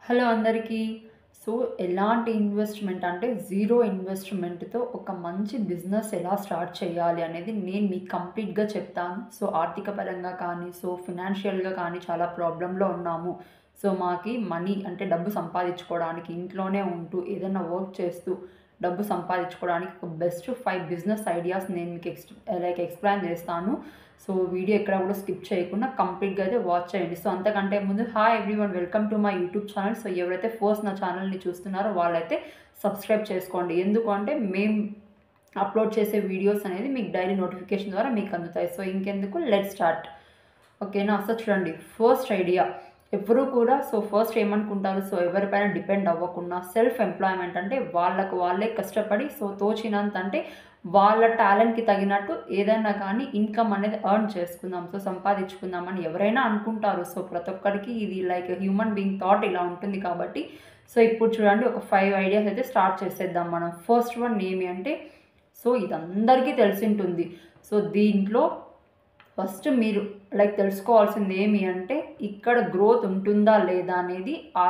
Hello అందరికీ. So, ఎలాంటి investment అంటే జీరో ఇన్వెస్ట్‌మెంట్‌తో ఒక మంచి బిజినెస్ ఎలా స్టార్ట్ చేయాలి అనేది నేను మీకు కంప్లీట్‌గా చెప్తాను. సో, ఆర్థిక పరంగా కానీ, ఫినాన్షియల్‌గా కానీ చాలా ప్రాబ్లమ్‌లో ఉన్నాము. సో, మాకి మనీ అంటే డబ్బు సంపాదించుకోవడానికి ఇంట్లోనే ఉంటూ ఏదైనా వర్క్ చేస్తూ డబ్బు సంపాదించుకోవడానికి ఒక బెస్ట్ 5 బిజినెస్ ఐడియాస్ నేను మీకు ఎక్స్‌ప్లెయిన్ చేస్తాను. సో, వీడియో ఎక్కడ కూడా స్కిప్ చేయకుండా కంప్లీట్‌గా అయితే వాచ్ చేయండి. సో, అంతకంటే ముందు hi everyone, welcome to my YouTube channel. So, ఎవరైతే ఫస్ట్ నా ఛానల్‌ని చూస్తున్నారో వాళ్ళైతే సబ్స్క్రైబ్ చేసుకోండి. ఎందుకు అంటే మేము అప్లోడ్ చేసే వీడియోస్ అనేది మీకు డైలీ నోటిఫికేషన్ ద్వారా మీకు అందుతాయి. సో, ఇంకెందుకు లెట్స్ స్టార్ట్. ఓకేనా. సో, చూడండి ఫస్ట్ ఐడియా ఎవ్వరూ కూడా ఫస్ట్ ఏమనుకుంటారు, ఎవరిపైన డిపెండ్ అవ్వకుండా సెల్ఫ్ ఎంప్లాయ్‌మెంట్ అంటే వాళ్ళకు వాళ్ళే కష్టపడి తోచినంత అంటే వాళ్ళ టాలెంట్‌కి తగినట్టు ఏదైనా కానీ ఇన్‌కమ్ అనేది ఎర్న్ చేసుకుందాం, సంపాదించుకుందాం అని ఎవరైనా అనుకుంటారు. సో, ప్రతి ఒక్కరికి ఇది లైక్ హ్యూమన్ బీయింగ్ థాట్ ఇలా ఉంటుంది కాబట్టి ఇప్పుడు చూడండి ఒక 5 ఐడియాస్ అయితే స్టార్ట్ చేసేద్దాం మనం. ఫస్ట్ వన్ ఏమి అంటే ఇది అందరికీ తెలిసుంటుంది. దీంట్లో ఫస్ట్ మీరు తెలుసుకోవాల్సింది ఏమి అంటే ఇక్కడ గ్రోత్ ఉంటుందా లేదా అనేది ఆ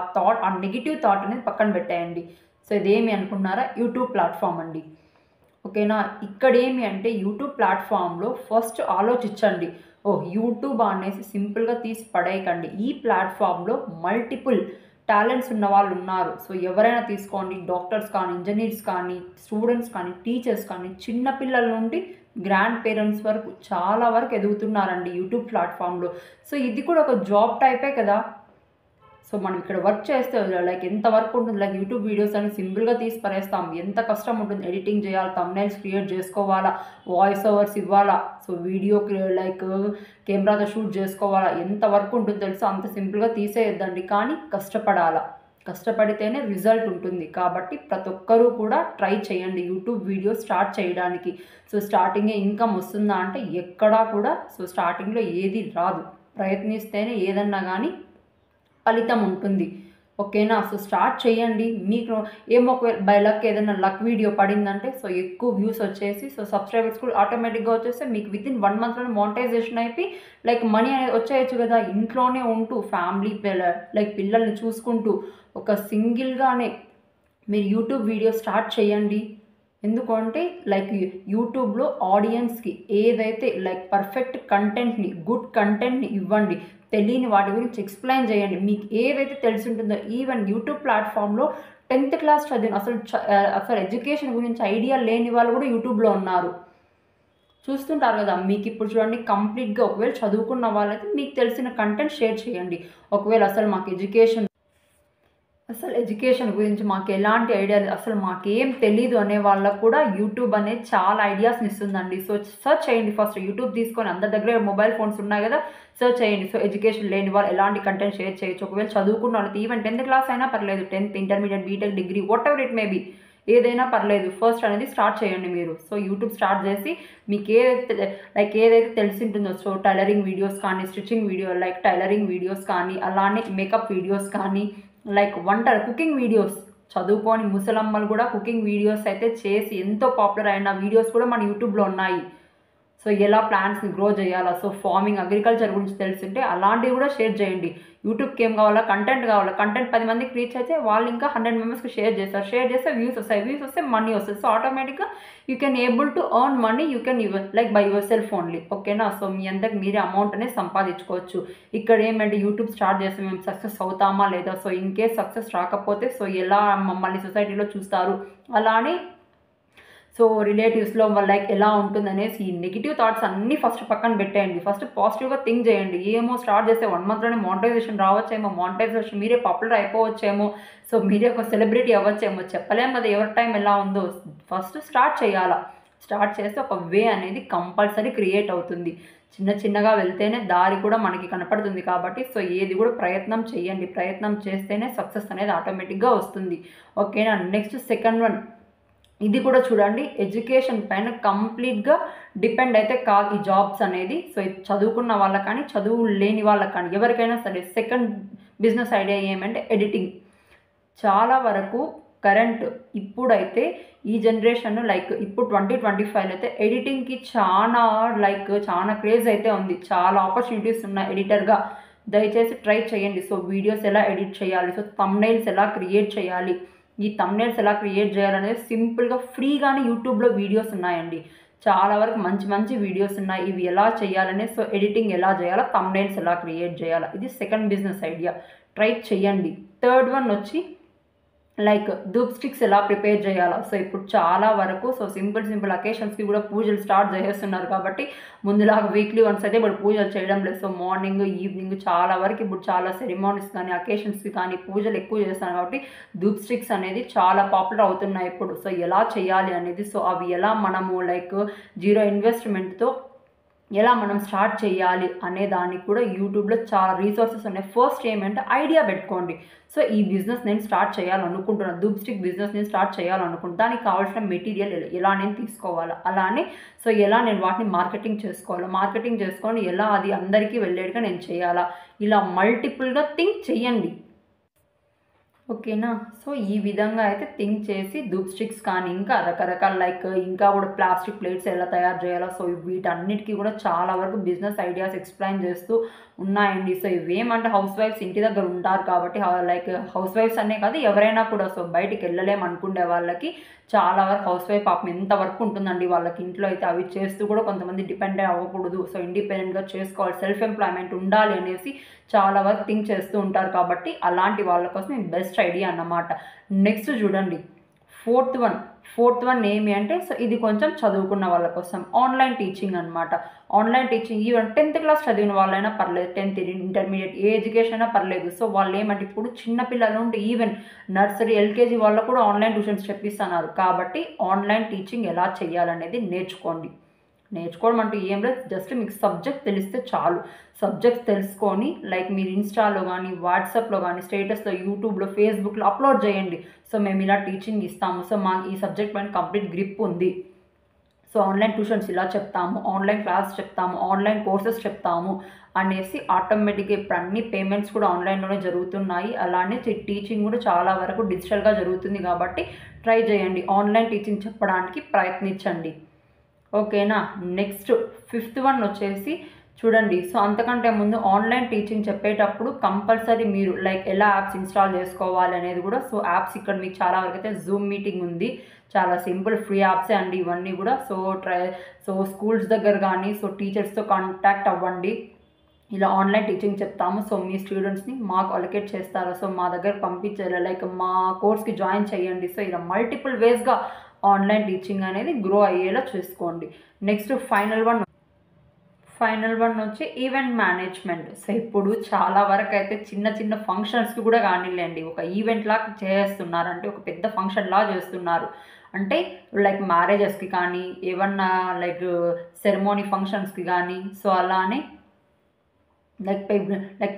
నెగిటివ్ థాట్ అనేది పక్కన పెట్టేయండి. ఇదేమి అనుకున్నారా, యూట్యూబ్ ప్లాట్‌ఫామ్ అండి. ఓకేనా. ఇక్కడేమి అంటే యూట్యూబ్ ప్లాట్‌ఫామ్‌లో ఫస్ట్ ఆలోచించండి. యూట్యూబ్ అనేసి సింపుల్‌గా తీసి పడేయకండి. ఈ ప్లాట్‌ఫామ్‌లో మల్టిపుల్ టాలెంట్స్ ఉన్న వాళ్ళు ఉన్నారు. ఎవరైనా తీసుకోండి, డాక్టర్స్ కానీ, ఇంజినీర్స్ కానీ, స్టూడెంట్స్ కానీ, టీచర్స్ కానీ, చిన్న పిల్లల నుండి గ్రాండ్ పేరెంట్స్ వరకు చాలా వరకు ఎదుగుతున్నారండి యూట్యూబ్ ప్లాట్‌ఫామ్‌లో. ఇది కూడా ఒక జాబ్ టైపే కదా. మనం ఇక్కడ వర్క్ చేస్తే ఎంత వర్క్ ఉంటుంది, యూట్యూబ్ వీడియోస్ అని సింపుల్‌గా తీసి పడేస్తాం. ఎంత కష్టం ఉంటుంది, ఎడిటింగ్ చేయాలి, థంబ్‌నెయిల్స్ క్రియేట్ చేసుకోవాలా, వాయిస్ ఓవర్స్ ఇవ్వాలా, వీడియో కెమెరాతో షూట్ చేసుకోవాలా, ఎంత వర్క్ ఉంటుందో తెలుసా. అంత సింపుల్‌గా తీసేయొద్దండి, కానీ కష్టపడాలా. కష్టపడితేనే రిజల్ట్ ఉంటుంది. కాబట్టి ప్రతి ఒక్కరూ కూడా ట్రై చేయండి యూట్యూబ్ వీడియో స్టార్ట్ చేయడానికి. స్టార్టింగే ఇన్‌కమ్ వస్తుందా అంటే ఎక్కడా కూడా స్టార్టింగ్‌లో ఏది రాదు. ప్రయత్నిస్తేనే ఏదన్నా కానీ ఫలితం ఉంటుంది. ఓకేనా. స్టార్ట్ చేయండి. మీకు ఏమో ఒకవేళ బై లక్ ఏదైనా లక్ వీడియో పడిందంటే ఎక్కువ వ్యూస్ వచ్చేసి సబ్స్క్రైబర్స్ కూడా ఆటోమేటిక్‌గా వచ్చేస్తే మీకు వితిన్ 1 మంత్‌లోనే మానిటైజేషన్ అయిపోయి మనీ అనేది వచ్చేయచ్చు కదా. ఇంట్లోనే ఉంటూ ఫ్యామిలీ పిల్లల్ని చూసుకుంటూ ఒక సింగిల్‌గానే మీరు యూట్యూబ్ వీడియో స్టార్ట్ చేయండి. ఎందుకంటే యూట్యూబ్‌లో ఆడియన్స్‌కి ఏదైతే పర్ఫెక్ట్ కంటెంట్‌ని, గుడ్ కంటెంట్‌ని ఇవ్వండి. తెలియని వాటి గురించి ఎక్స్‌ప్లెయిన్ చేయండి. మీకు ఏదైతే తెలిసుంటుందో ఈవెన్ యూట్యూబ్ ప్లాట్‌ఫామ్‌లో 10థ్ క్లాస్ చదివిన అసలు ఎడ్యుకేషన్ గురించి ఐడియా లేని వాళ్ళు కూడా యూట్యూబ్‌లో ఉన్నారు. చూస్తుంటారు కదా. మీకు ఇప్పుడు చూడండి కంప్లీట్‌గా ఒకవేళ చదువుకున్న వాళ్ళైతే మీకు తెలిసిన కంటెంట్ షేర్ చేయండి. ఒకవేళ ఎడ్యుకేషన్ గురించి మాకు ఎలాంటి ఐడియా లేదు, అసలు మాకేం తెలీదు అనే వాళ్ళకు కూడా యూట్యూబ్ అనేది చాలా ఐడియాస్‌ని ఇస్తుందండి. సెర్చ్ చేయండి ఫస్ట్. యూట్యూబ్ తీసుకొని అందరి దగ్గర మొబైల్ ఫోన్స్ ఉన్నాయి కదా, సెర్చ్ చేయండి. ఎడ్యుకేషన్ లేని వాళ్ళు ఎలాంటి కంటెంట్ షేర్ చేయొచ్చు. ఒకవేళ చదువుకున్న వాళ్ళకి ఈవెన్ 10థ్ క్లాస్ అయినా పర్లేదు, 10థ్, intermediate, BTech, degree whatever it may be, ఏదైనా పర్లేదు. ఫస్ట్ అనేది స్టార్ట్ చేయండి మీరు. యూట్యూబ్ స్టార్ట్ చేసి మీకు ఏదైతే తెలిసింటుందో టైలరింగ్ వీడియోస్ కానీ, స్టిచ్చింగ్ వీడియో టైలరింగ్ వీడియోస్ కానీ, అలానే మేకప్ వీడియోస్ కానీ, కుకింగ్ వీడియోస్, చదువుకోని ముసలమ్మలు కూడా కుకింగ్ వీడియోస్ అయితే చేసి ఎంతో పాపులర్ అయిన వీడియోస్ కూడా మన యూట్యూబ్‌లో ఉన్నాయి. ఎలా ప్లాంట్స్‌ని గ్రో చేయాలా, ఫార్మింగ్, అగ్రికల్చర్ గురించి తెలుసుంటే అలాంటివి కూడా షేర్ చేయండి. యూట్యూబ్‌కి ఏం కావాలా, కంటెంట్ కావాలా. కంటెంట్ 10 మందికి రీచ్ అయితే వాళ్ళు ఇంకా 100 మెంబర్స్‌కి షేర్ చేస్తారు. షేర్ చేస్తే వ్యూస్ వస్తాయి. వ్యూస్ వస్తే మనీ వస్తుంది. ఆటోమేటిక్‌గా you can able to earn money. You can buy your self only. ఓకేనా. మీ అంతకు మీరే అమౌంట్ అనేది సంపాదించుకోవచ్చు. ఇక్కడ ఏమంటే యూట్యూబ్ స్టార్ట్ చేస్తే మేము సక్సెస్ అవుతామా లేదా, ఇన్ కేస్ సక్సెస్ రాకపోతే ఎలా మమ్మల్ని సొసైటీలో చూస్తారు, అలానే రిలేటివ్స్‌లో ఎలా ఉంటుందనేసి ఈ నెగెటివ్ థాట్స్ అన్నీ ఫస్ట్ పక్కన పెట్టేయండి. ఫస్ట్ పాజిటివ్‌గా థింక్ చేయండి. ఏమో స్టార్ట్ చేస్తే 1 మంత్‌లోనే మానిటైజేషన్ రావచ్చేమో, మానిటైజేషన్ మీరే పాపులర్ అయిపోవచ్చేమో, మీరే ఒక సెలబ్రిటీ అవ్వచ్చేమో, చెప్పలేం కదా ఎవరి టైం ఎలా ఉందో. ఫస్ట్ స్టార్ట్ చేయాలా. స్టార్ట్ చేస్తే ఒక వే అనేది కంపల్సరీ క్రియేట్ అవుతుంది. చిన్న చిన్నగా వెళ్తేనే దారి కూడా మనకి కనపడుతుంది కాబట్టి ఏది కూడా ప్రయత్నం చేయండి. ప్రయత్నం చేస్తేనే సక్సెస్ అనేది ఆటోమేటిక్‌గా వస్తుంది. ఓకేనా. నెక్స్ట్ సెకండ్ వన్, ఇది కూడా చూడండి ఎడ్యుకేషన్ పైన కంప్లీట్‌గా డిపెండ్ అయితే కాదు ఈ జాబ్స్ అనేది. ఇది చదువుకున్న వాళ్ళకి కానీ, చదువు లేని వాళ్ళకి కానీ, ఎవరికైనా సరే. సెకండ్ బిజినెస్ ఐడియా ఏమంటే ఎడిటింగ్. చాలా వరకు కరెంట్ ఇప్పుడైతే ఈ జనరేషన్ ఇప్పుడు 2025లో అయితే ఎడిటింగ్‌కి చాలా క్రేజ్ అయితే ఉంది. చాలా ఆపర్చునిటీస్ ఉన్నాయి ఎడిటర్‌గా. దయచేసి ట్రై చేయండి. సో వీడియోస్ ఎలా ఎడిట్ చేయాలి, సో థంబ్నెయిల్స్ ఎలా క్రియేట్ చేయాలి, ఈ థంబ్నెయిల్స్ ఎలా క్రియేట్ చేయాలనేది సింపుల్గా ఫ్రీగానే యూట్యూబ్లో వీడియోస్ ఉన్నాయండి. చాలా వరకు మంచి మంచి వీడియోస్ ఉన్నాయి. ఇవి ఎలా చేయాలనే, సో ఎడిటింగ్ ఎలా చేయాలో, థంబ్నెయిల్స్ ఎలా క్రియేట్ చేయాలా, ఇది సెకండ్ బిజినెస్ ఐడియా. ట్రై చేయండి. థర్డ్ వన్ వచ్చి లైక్ ధూప్ స్టిక్స్ ఎలా ప్రిపేర్ చేయాలా. సో ఇప్పుడు చాలా వరకు సో సింపుల్ అకేషన్స్కి కూడా పూజలు స్టార్ట్ చేసేస్తున్నారు కాబట్టి ముందులాగా వీక్లీ వన్స్ అయితే ఇప్పుడు పూజలు చేయడం లేదు. సో మార్నింగ్ ఈవినింగ్ చాలా వరకు ఇప్పుడు చాలా సెరిమానీస్ కానీ అకేషన్స్కి కానీ పూజలు ఎక్కువ చేస్తున్నారు కాబట్టి ధూప్ స్టిక్స్ అనేది చాలా పాపులర్ అవుతున్నాయి ఇప్పుడు. సో ఎలా చేయాలి అనేది, సో అవి ఎలా మనము లైక్ జీరో ఇన్వెస్ట్మెంట్తో ఎలా మనం స్టార్ట్ చేయాలి అనే దానికి కూడా యూట్యూబ్లో చాలా రీసోర్సెస్ ఉన్నాయి. ఫస్ట్ ఏమంటే ఐడియా పెట్టుకోండి. సో ఈ బిజినెస్ నేను స్టార్ట్ చేయాలనుకుంటున్నాను, ధూప్ స్టిక్ బిజినెస్ నేను స్టార్ట్ చేయాలనుకుంటున్నాను, దానికి కావాల్సిన మెటీరియల్ ఎలా నేను తీసుకోవాలా, అలానే సో ఎలా నేను వాటిని మార్కెటింగ్ చేసుకోవాలా, మార్కెటింగ్ చేసుకొని ఎలా అది అందరికీ వెళ్ళేట్టుగా నేను చేయాలా, ఇలా మల్టిపుల్గా థింక్ చేయండి. ఓకేనా. సో ఈ విధంగా అయితే థింక్ చేసి ధూప్ స్టిక్స్ కానీ ఇంకా రకరకాల లైక్ ఇంకా కూడా ప్లాస్టిక్ ప్లేట్స్ ఎలా తయారు చేయాలో, సో వీటన్నిటికీ కూడా చాలా వరకు బిజినెస్ ఐడియాస్ ఎక్స్ప్లెయిన్ చేస్తూ ఉన్నాయండి. సో ఇవేమంటే హౌస్ వైఫ్స్ ఇంటి దగ్గర ఉంటారు కాబట్టి లైక్ హౌస్ వైఫ్స్ అనే కాదు ఎవరైనా కూడా సో బయటికి వెళ్ళలేము అనుకునే వాళ్ళకి చాలా వరకు హౌస్ వైఫ్ పాపం ఎంత వర్క్ ఉంటుందండి వాళ్ళకి ఇంట్లో అయితే. అవి చేస్తూ కూడా కొంతమంది డిపెండ్ అవ్వకూడదు, సో ఇండిపెండెంట్గా చేసుకోవాలి, సెల్ఫ్ ఎంప్లాయ్మెంట్ ఉండాలి అనేసి చాలా వరకు థింక్ చేస్తూ ఉంటారు కాబట్టి అలాంటి వాళ్ళ కోసం ఇది బెస్ట్ ఐడియా అన్నమాట. నెక్స్ట్ చూడండి ఫోర్త్ వన్ ఏమి అంటే, సో ఇది కొంచెం చదువుకున్న వాళ్ళ కోసం ఆన్లైన్ టీచింగ్ అనమాట. Online teaching even 10th class చదివిన వాళ్ళైనా పర్లేదు, 10th ఇంటర్మీడియట్ ఏ ఎడ్యుకేషన్ అయినా పర్లేదు. సో వాళ్ళు ఏమంటే ఇప్పుడు చిన్నపిల్లల నుండి ఈవెన్ నర్సరీ ఎల్కేజీ వాళ్ళకు కూడా ఆన్లైన్ ట్యూషన్స్ చెప్పిస్తున్నారు కాబట్టి ఆన్లైన్ టీచింగ్ ఎలా చేయాలనేది నేర్చుకోవడం అంటే ఏం లేదు, జస్ట్ మీకు సబ్జెక్ట్ తెలిస్తే చాలు. సబ్జెక్ట్స్ తెలుసుకొని లైక్ మీరు ఇన్స్టాలో కానీ వాట్సాప్లో కానీ స్టేటస్లో యూట్యూబ్లో ఫేస్బుక్లో అప్లోడ్ చేయండి. సో మేము ఇలా టీచింగ్ ఇస్తాము, సో మాకు ఈ సబ్జెక్ట్ పైన కంప్లీట్ గ్రిప్ ఉంది, సో ఆన్లైన్ ట్యూషన్స్ ఇలా చెప్తాము, ఆన్లైన్ క్లాస్ చెప్తాము, ఆన్లైన్ కోర్సెస్ చెప్తాము అనేసి ఆటోమేటిక్గా ఇప్పుడు అన్ని పేమెంట్స్ కూడా ఆన్లైన్లోనే జరుగుతున్నాయి. అలానే టీచింగ్ కూడా చాలా వరకు డిజిటల్గా జరుగుతుంది కాబట్టి ట్రై చేయండి, ఆన్లైన్ టీచింగ్ చెప్పడానికి ప్రయత్నించండి. ఓకేనా. నెక్స్ట్ 5th వన్ వచ్చేసి చూడండి. సో అంతకంటే ముందు ఆన్లైన్ టీచింగ్ చెప్పేటప్పుడు కంపల్సరీ మీరు లైక్ ఎలా యాప్స్ ఇన్స్టాల్ చేసుకోవాలి అనేది కూడా, సో యాప్స్ ఇక్కడ మీకు చాలా వరకు అయితే జూమ్ మీటింగ్ ఉంది, చాలా సింపుల్ ఫ్రీ యాప్సే అండి ఇవన్నీ కూడా. సో స్కూల్స్ దగ్గర కానీ సో టీచర్స్తో కాంటాక్ట్ అవ్వండి, ఇలా ఆన్లైన్ టీచింగ్ చెప్తాము, సో మీ స్టూడెంట్స్ని మాకు అలొకేట్ చేస్తారు, సో మా దగ్గర పంపించారు, లైక్ మా కోర్స్కి జాయిన్ చేయండి. సో ఇలా మల్టిపుల్ వేస్గా ఆన్లైన్ టీచింగ్ అనేది గ్రో అయ్యేలా చూసుకోండి. నెక్స్ట్ ఫైనల్ వన్ వచ్చి ఈవెంట్ మేనేజ్మెంట్. సో ఇప్పుడు చాలా వరకు అయితే చిన్న ఫంక్షన్స్కి కూడా కానివ్వండి ఒక ఈవెంట్ లాగా చేస్తున్నారంటే ఒక పెద్ద ఫంక్షన్ లా చేస్తున్నారు. అంటే లైక్ మ్యారేజెస్కి కానీ ఏమన్నా లైక్ సెరమోనీ ఫంక్షన్స్కి కానీ, సో అలానే లైక్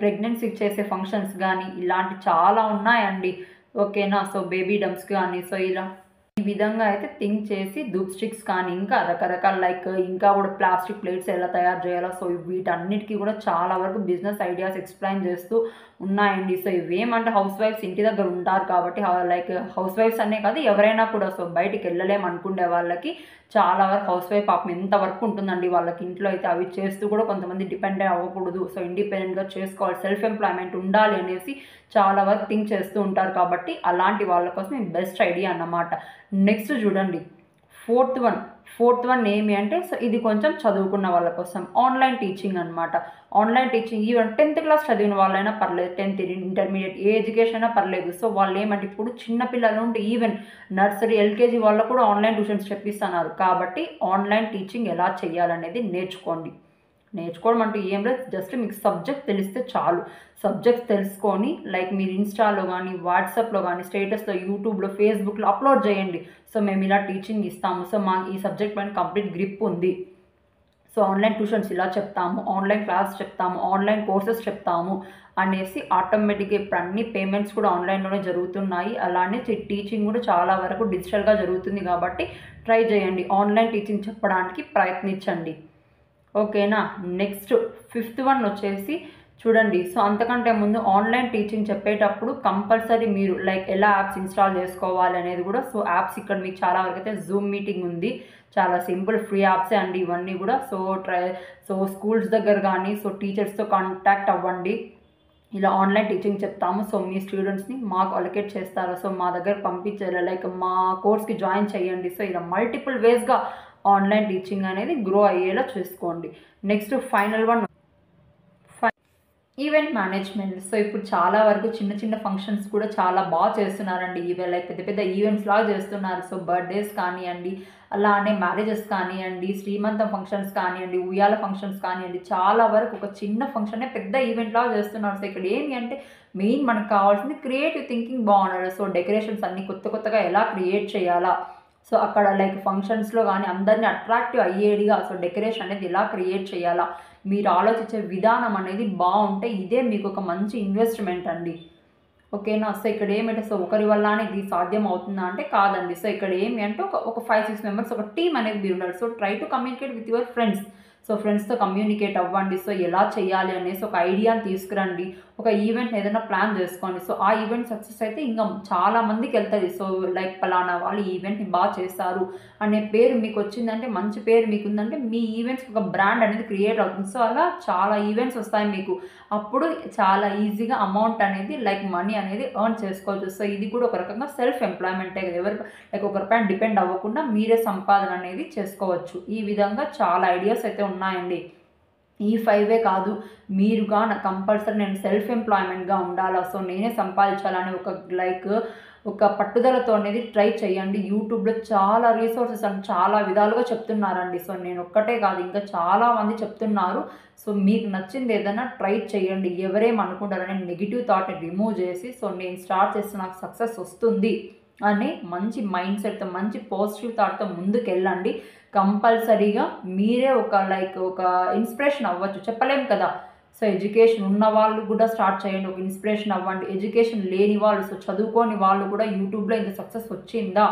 ప్రెగ్నెన్సీకి చేసే ఫంక్షన్స్ కానీ ఇలాంటి చాలా ఉన్నాయండి. ఓకేనా. సో బేబీ డమ్స్ కానీ సో ఇలా ఈ విధంగా అయితే థింక్ చేసి ధూప్ స్టిక్స్ కానీ ఇంకా రకరకాల లైక్ ఇంకా కూడా ప్లాస్టిక్ ప్లేట్స్ ఎలా తయారు చేయాలో, సో వీటన్నిటికీ కూడా చాలా వరకు బిజినెస్ ఐడియాస్ ఎక్స్ప్లెయిన్ చేస్తూ ఉన్నాయండి. సో ఇవేమంటే హౌస్ వైఫ్స్ ఇంటి దగ్గర ఉంటారు కాబట్టి లైక్ హౌస్ వైఫ్స్ అనే కాదు ఎవరైనా కూడా సో బయటికి వెళ్ళలేము అనుకునే వాళ్ళకి చాలా వరకు హౌస్ వైఫ్ పాపం ఎంత వర్క్ ఉంటుందండి వాళ్ళకి ఇంట్లో అయితే. అవి చేస్తూ కూడా కొంతమంది డిపెండ్ అవ్వకూడదు, సో ఇండిపెండెంట్గా చేసుకోవాలి, సెల్ఫ్ ఎంప్లాయ్మెంట్ ఉండాలి అనేసి చాలా వరకు థింక్ చేస్తూ ఉంటారు కాబట్టి అలాంటి వాళ్ళ కోసం ఇది బెస్ట్ ఐడియా అన్నమాట. నెక్స్ట్ చూడండి ఫోర్త్ వన్ ఏమి అంటే, సో ఇది కొంచెం చదువుకున్న వాళ్ళ కోసం ఆన్లైన్ టీచింగ్ అనమాట. Online teaching even 10th class చదివిన వాళ్ళైనా పర్లేదు, 10th ఇంటర్మీడియట్ ఏ ఎడ్యుకేషన్ అయినా పర్లేదు. సో వాళ్ళు ఏమంటే ఇప్పుడు చిన్నపిల్లల నుండి ఈవెన్ నర్సరీ ఎల్కేజీ వాళ్ళకు కూడా ఆన్లైన్ ట్యూషన్స్ చెప్పిస్తున్నారు కాబట్టి ఆన్లైన్ టీచింగ్ ఎలా చేయాలనేది నేర్చుకోవడం అంటే ఏం లేదు, జస్ట్ మీకు సబ్జెక్ట్ తెలిస్తే చాలు. సబ్జెక్ట్స్ తెలుసుకొని లైక్ మీరు ఇన్స్టాలో కానీ వాట్సాప్లో కానీ స్టేటస్లో యూట్యూబ్లో ఫేస్బుక్లో అప్లోడ్ చేయండి. సో మేము ఇలా టీచింగ్ ఇస్తాము, సో మాకు ఈ సబ్జెక్ట్ పైన కంప్లీట్ గ్రిప్ ఉంది, సో ఆన్లైన్ ట్యూషన్స్ ఇలా చెప్తాము, ఆన్లైన్ క్లాస్ చెప్తాము, ఆన్లైన్ కోర్సెస్ చెప్తాము అనేసి ఆటోమేటిక్గా ఇప్పుడు అన్ని పేమెంట్స్ కూడా ఆన్లైన్లోనే జరుగుతున్నాయి. అలానే టీచింగ్ కూడా చాలా వరకు డిజిటల్గా జరుగుతుంది కాబట్టి ట్రై చేయండి, ఆన్లైన్ టీచింగ్ చెప్పడానికి ప్రయత్నించండి. ఓకేనా. నెక్స్ట్ 5th వన్ వచ్చేసి చూడండి. సో అంతకంటే ముందు ఆన్లైన్ టీచింగ్ చెప్పేటప్పుడు కంపల్సరీ మీరు లైక్ ఎలా యాప్స్ ఇన్స్టాల్ చేసుకోవాలి అనేది కూడా, సో యాప్స్ ఇక్కడ మీకు చాలా వరకు అయితే జూమ్ మీటింగ్ ఉంది, చాలా సింపుల్ ఫ్రీ యాప్సే అండి ఇవన్నీ కూడా. సో స్కూల్స్ దగ్గర కానీ సో టీచర్స్తో కాంటాక్ట్ అవ్వండి, ఇలా ఆన్లైన్ టీచింగ్ చెప్తాము. సో మీ స్టూడెంట్స్‌ని మాకు అలొకేట్ చేస్తారు. సో మా దగ్గర పంపించారు. లైక్ మా కోర్స్‌కి జాయిన్ చేయండి. సో ఇలా మల్టిపుల్ వేస్‌గా ఆన్లైన్ టీచింగ్ అనేది గ్రో అయ్యేలా చూసుకోండి. Next final one event management. So ఇప్పుడు చాలా వరకు చిన్న చిన్న ఫంక్షన్స్ కూడా చాలా బాగా చేస్తున్నారండి. లైక్ పెద్ద పెద్ద ఈవెంట్స్ లాగా చేస్తున్నారు. సో బర్త్‌డేస్ కానియండి, అలానే మ్యారేజెస్ కానియండి, శ్రీమంతం ఫంక్షన్స్ కానియండి, ఉయ్యాల ఫంక్షన్స్ కానియండి, చాలా వరకు ఒక చిన్న ఫంక్షనే పెద్ద ఈవెంట్ లాగా చేస్తున్నారు. సో ఇక్కడ ఏమి అంటే మెయిన్ మనకు కావాల్సింది క్రియేటివ్ థింకింగ్ బాగుండాలి. సో డెకరేషన్స్ అన్నీ కొత్త కొత్తగా ఎలా క్రియేట్ చేయాలా, సో అక్కడ లైక్ ఫంక్షన్స్‌లో గానీ అందరిని అట్రాక్టివ్ అయ్యేడిగా సో డెకరేషన్ అనేది ఎలా క్రియేట్ చేయాలా, మీరు ఆలోచించే విధానం అనేది బావుంటే ఇదే మీకు ఒక మంచి ఇన్వెస్ట్‌మెంట్ అండి. ఓకేనా. సో ఇక్కడ ఏమంటే సో ఒకరి వల్లనే ఇది సాధ్యం అవుతుందా అంటే కాదండి. సో ఇక్కడ ఏమి అంటే ఒక 5, 6 మెంబర్స్ ఒక టీమ్ అనేది మీరుండాలి. So try to communicate with your friends. So ఫ్రెండ్స్‌తో కమ్యూనికేట్ అవ్వండి. సో ఎలా చేయాలి అనేసి ఒక ఐడియాని తీసుకురండి. ఒక ఈవెంట్ ఏదైనా ప్లాన్ చేసుకోండి. సో ఆ ఈవెంట్ సక్సెస్ అయితే ఇంకా చాలా మందికెళ్తది. సో లైక్ పలానా వాళ్ళు ఈ ఈవెంట్‌ని చేశారు అనే పేరు మీకొచ్చిందంటే, మంచి పేరు మీకుందంటే మీ ఈవెంట్స్‌కి ఒక బ్రాండ్ అనేది క్రియేట్ అవుతుంది. సో అలా చాలా ఈవెంట్స్ వస్తాయి మీకు. అప్పుడు చాలా ఈజీగా అమౌంట్ అనేది లైక్ మనీ అనేది ఎర్న్ చేసుకోవచ్చు. సో ఇది కూడా ఒక రకంగా సెల్ఫ్ ఎంప్లాయ్‌మెంటే కదా. లైక్ ఒకరిపైన డిపెండ్ అవ్వకుండా మీరే సంపాదన అనేది చేసుకోవచ్చు. ఈ విధంగా చాలా ఐడియాస్ అయితే ఉన్నాయండి. ఈ 5 కాదు, మీరు గాన కంపల్సరీ నేను సెల్ఫ్ ఎంప్లాయ్‌మెంట్‌గా ఉండాలా, సో నేనే సంపాదించాలని ఒక పట్టుదలతో అనేది ట్రై చేయండి. యూట్యూబ్‌లో చాలా రిసోర్సెస్ అండ్ చాలా విధాలుగా చెప్తున్నారండి. సో నేను ఒక్కటే కాదు, ఇంకా చాలామంది చెప్తున్నారు. సో మీకు నచ్చింది ఏదైనా ట్రై చేయండి. ఎవరేమనుకుంటారని నెగెటివ్ థాట్‌ని రిమూవ్ చేసి, సో నేను స్టార్ట్ చేస్తే నాకు సక్సెస్ వస్తుంది అని మంచి మైండ్ సెట్‌తో, మంచి పాజిటివ్ థాట్‌తో ముందుకెళ్ళండి. కంపల్సరీగా మీరే ఒక ఇన్స్పిరేషన్ అవ్వచ్చు. చెప్పలేం కదా. సో ఎడ్యుకేషన్ ఉన్న వాళ్ళు కూడా స్టార్ట్ చేయండి. ఒక ఇన్స్పిరేషన్ అవ్వండి. ఎడ్యుకేషన్ లేని వాళ్ళు, సో చదువుకోని వాళ్ళు కూడా యూట్యూబ్‌లో ఇంత సక్సెస్ వచ్చిందా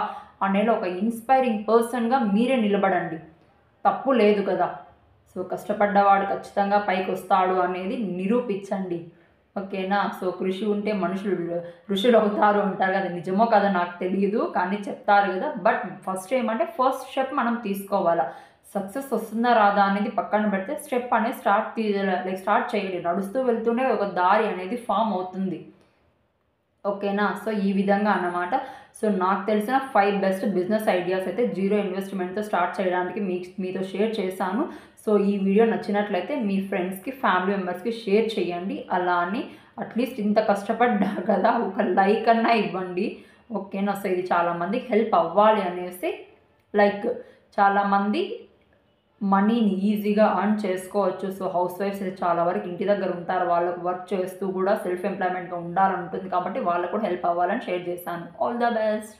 అనేలా ఒక ఇన్స్పైరింగ్ పర్సన్‌గా మీరే నిలబడండి. తప్పు లేదు కదా. సో కష్టపడ్డవాడు ఖచ్చితంగా పైకొస్తాడు అనేది నిరూపించండి. ఓకేనా. సో కృషి ఉంటే మనుషులు ఋషులవుతారు అంటారు కదా. నిజమో కాదో నాకు తెలీదు. కానీ చెప్తారు కదా. బట్ ఫస్ట్ స్టెప్ మనం తీసుకోవాలా. సక్సెస్ వస్తుందా రాదా అనేది పక్కన పెడితే స్టెప్ అనేది స్టార్ట్ చేయండి. నడుస్తూ వెళ్తూనే ఒక దారి అనేది ఫామ్ అవుతుంది. ఓకేనా. సో ఈ విధంగా అన్నమాట. సో నాకు తెలిసిన 5 బెస్ట్ బిజినెస్ ఐడియాస్ అయితే జీరో ఇన్వెస్ట్‌మెంట్‌తో స్టార్ట్ చేయడానికి మీతో షేర్ చేశాను. సో ఈ వీడియో నచ్చినట్లయితే మీ ఫ్రెండ్స్‌కి, ఫ్యామిలీ మెంబర్స్‌కి షేర్ చేయండి. అలా అని అట్‌లీస్ట్ ఇంత కష్టపడ్డా కదా ఒక లైక్ అన్నా ఇవ్వండి. ఓకేనా. సో ఇది చాలామందికి హెల్ప్ అవ్వాలి అనేసి లైక్ చాలామంది మనీని ఈజీగా ఎర్న్ చేసుకోవచ్చు. సో హౌస్ వైఫ్స్ అయితే చాలా వరకు ఇంటి దగ్గర ఉంటారు. వాళ్ళకు వర్క్ చేస్తూ కూడా సెల్ఫ్ ఎంప్లాయ్‌మెంట్‌గా ఉండాలని ఉంటుంది కాబట్టి వాళ్ళకు కూడా హెల్ప్ అవ్వాలని షేర్ చేశాను. All the best.